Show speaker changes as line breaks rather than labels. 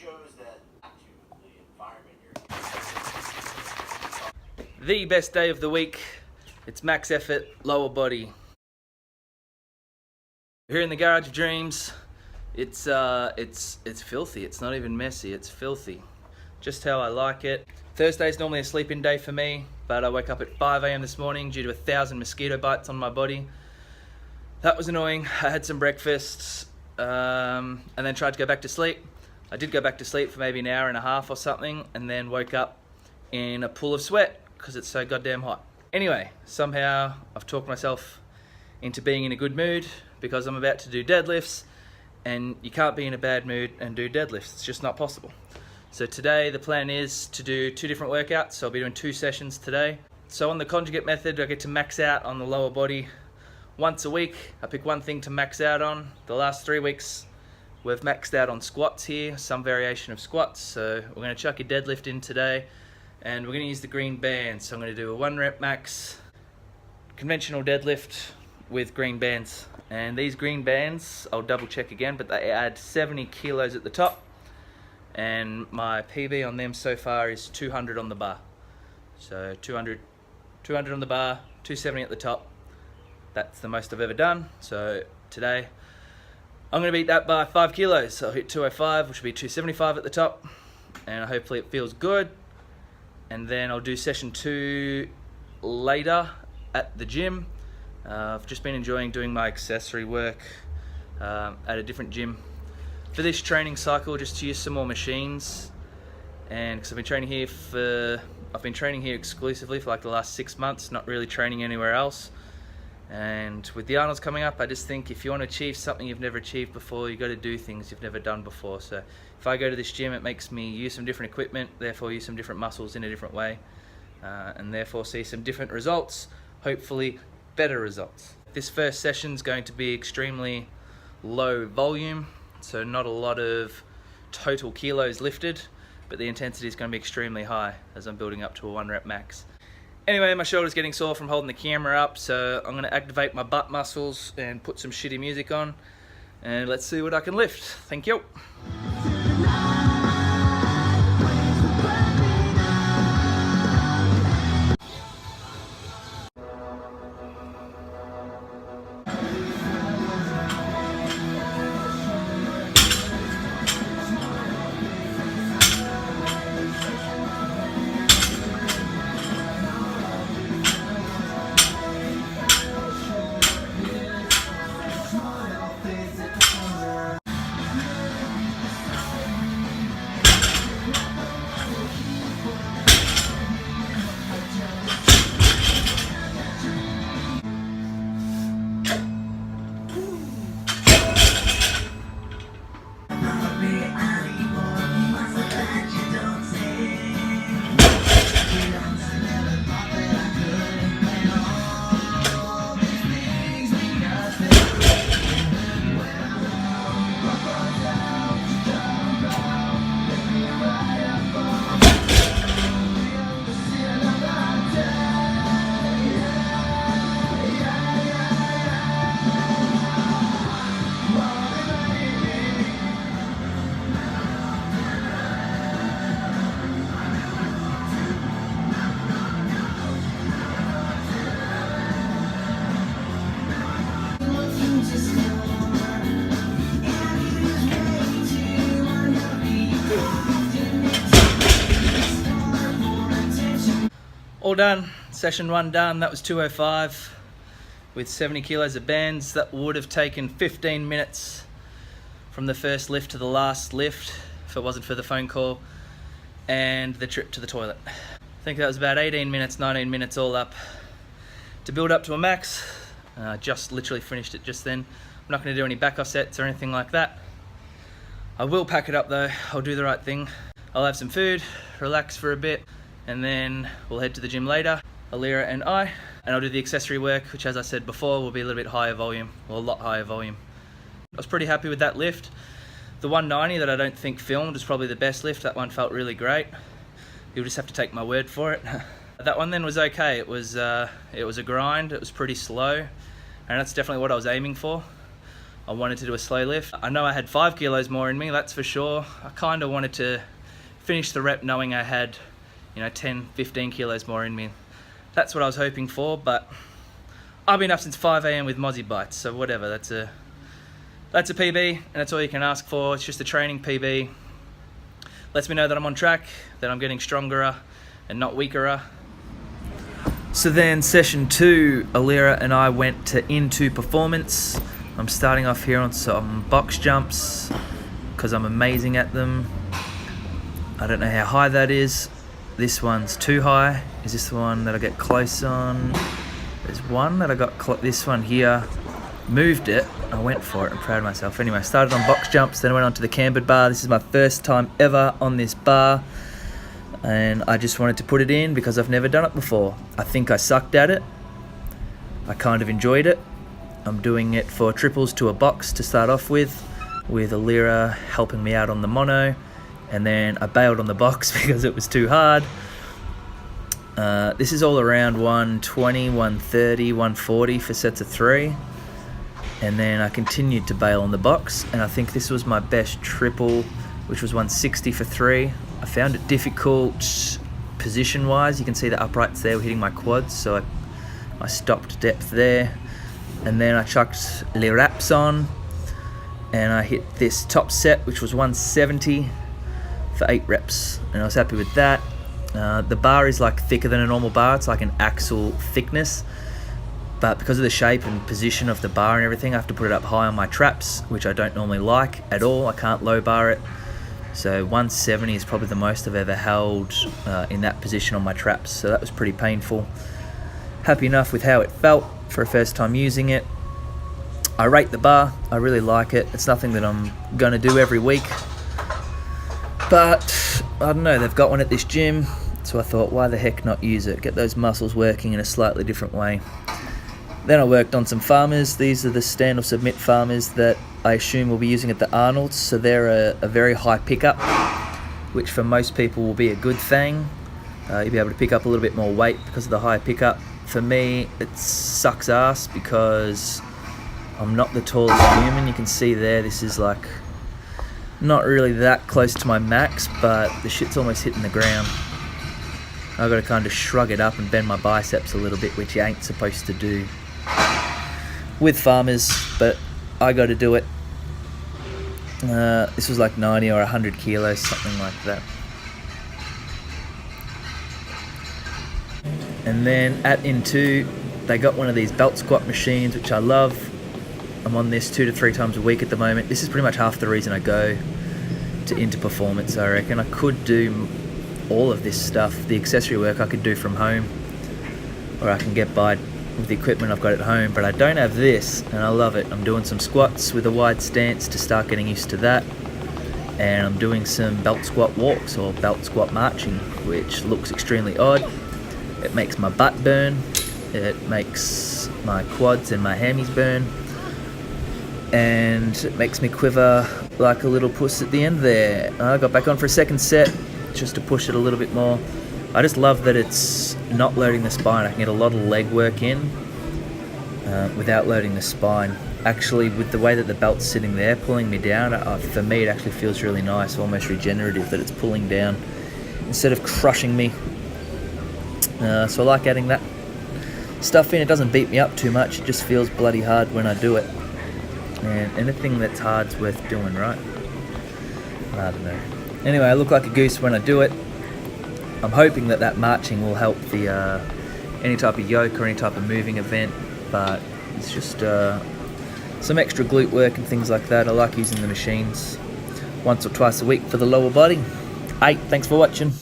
shows that to the environment you're
The best day of the week. It's max effort, lower body. Here in the Garage of Dreams, it's filthy. It's not even messy, it's filthy. Just how I like it. Thursday's normally a sleep-in day for me, but I woke up at 5 AM this morning due to 1,000 mosquito bites on my body. That was annoying. I had some breakfast and then tried to go back to sleep. I did go back to sleep for maybe an hour and a half or something, and then woke up in a pool of sweat because it's so goddamn hot. Anyway, somehow I've talked myself into being in a good mood because I'm about to do deadlifts, and you can't be in a bad mood and do deadlifts. It's just not possible. So today the plan is to do 2 different workouts. So I'll be doing 2 sessions today. So on the conjugate method, I get to max out on the lower body once a week. I pick one thing to max out on. The last 3 weeks we've maxed out on squats here, some variation of squats. So we're going to chuck a deadlift in today, and we're going to use the green bands. So I'm going to do a 1 rep max conventional deadlift with green bands. And these green bands, I'll double check again, but they add 70 kilos at the top, and my PB on them so far is 200 on the bar. So 200 on the bar, 270 at the top. That's the most I've ever done. So today I'm going to beat that by 5 kilos. So I'll hit 205, which will be 275 at the top, and hopefully it feels good. And then I'll do session 2 later at the gym. I've just been enjoying doing my accessory work at a different gym for this training cycle, just to use some more machines. And because I've been training here exclusively for like the last 6 months, not really training anywhere else. And with the Arnolds coming up, I just think if you want to achieve something you've never achieved before, you've got to do things you've never done before. So if I go to this gym, it makes me use some different equipment, therefore use some different muscles in a different way, and therefore see some different results, hopefully better results. This first session is going to be extremely low volume, so not a lot of total kilos lifted, but the intensity is going to be extremely high as I'm building up to a 1 rep max. Anyway, my shoulder's getting sore from holding the camera up, so I'm going to activate my butt muscles and put some shitty music on, and let's see what I can lift. Thank you. All done, session 1 done. That was 205 with 70 kilos of bands. That would have taken 15 minutes from the first lift to the last lift if it wasn't for the phone call and the trip to the toilet. I think that was about 18 minutes, 19 minutes all up to build up to a max. Just literally finished it just then. I'm not going to do any back off sets or anything like that. I will pack it up though. I'll do the right thing. I'll have some food, relax for a bit, and then we'll head to the gym later, Alira and I'll do the accessory work, which as I said before will be a little bit higher volume, or a lot higher volume. I was pretty happy with that lift. The 190 that I don't think filmed was probably the best lift. That one felt really great. You'll just have to take my word for it. That one then was okay. It was a grind, it was pretty slow, and that's definitely what I was aiming for. I wanted to do a slow lift. I know I had 5 kilos more in me, that's for sure. I kind of wanted to finish the rep knowing I had, 10, 15 kilos more in me. That's what I was hoping for, but I've been up since 5 AM with Mozzie Bites, so whatever, that's a PB, and that's all you can ask for. It's just a training PB. Lets me know that I'm on track, that I'm getting stronger and not weaker. So then session 2, Alira and I went into performance. I'm starting off here on some box jumps because I'm amazing at them. I don't know how high that is. This one's too high. Is this the one that I get close on? There's one that I got this one here. Moved it. I went for it. I'm proud of myself. Anyway, I started on box jumps, then I went on to the cambered bar. This is my first time ever on this bar, and I just wanted to put it in because I've never done it before. I think I sucked at it. I kind of enjoyed it. I'm doing it for triples to a box to start off with Alira helping me out on the mono, and then I bailed on the box because it was too hard. This is all around 120, 130, 140 for sets of 3. And then I continued to bail on the box, and I think this was my best triple, which was 160 for 3. I found it difficult position-wise. You can see the uprights there were hitting my quads, so I stopped depth there. And then I chucked les wraps on, and I hit this top set, which was 170 for 8 reps, and I was happy with that. The bar is like thicker than a normal bar. It's like an axle thickness, but because of the shape and position of the bar and everything, I have to put it up high on my traps, which I don't normally like at all. I can't low bar it. So 170 is probably the most I've ever held in that position on my traps, so that was pretty painful. Happy enough with how it felt for a first time using it. I rate the bar. I really like it. It's nothing that I'm going to do every week, but I don't know, they've got one at this gym, so I thought, why the heck not use it? Get those muscles working in a slightly different way. Then I worked on some farmers. These are the stand or submit farmers that I assume we'll be using at the Arnold's. So they're a very high pickup, which for most people will be a good thing. You'll be able to pick up a little bit more weight because of the high pickup. For me, it sucks ass because I'm not the tallest human. You can see there, this is like not really that close to my max, but the shit's almost hitting the ground. I've got to kind of shrug it up and bend my biceps a little bit, which you ain't supposed to do with farmers, but I got to do it. This was like 90 or 100 kilos, something like that. And then at N2, they got one of these belt squat machines, which I love. I'm on this 2 to 3 times a week at the moment. This is pretty much half the reason I go into performance, I reckon. I could do all of this stuff. The accessory work I could do from home, or I can get by with the equipment I've got at home, but I don't have this, and I love it. I'm doing some squats with a wide stance to start getting used to that, and I'm doing some belt squat walks or belt squat marching, which looks extremely odd. It makes my butt burn, it makes my quads and my hammies burn, and it makes me quiver like a little puss at the end there. I got back on for a second set just to push it a little bit more. I just love that it's not loading the spine. I can get a lot of leg work in without loading the spine. Actually, with the way that the belt's sitting there pulling me down, for me it actually feels really nice, almost regenerative, that it's pulling down instead of crushing me. So I like adding that stuff in. It doesn't beat me up too much, it just feels bloody hard when I do it. And anything that's hard's worth doing, right? I don't know. Anyway, I look like a goose when I do it. I'm hoping that marching will help the any type of yoke or any type of moving event, but it's just some extra glute work and things like that. I like using the machines once or twice a week for the lower body. Hey, thanks for watching.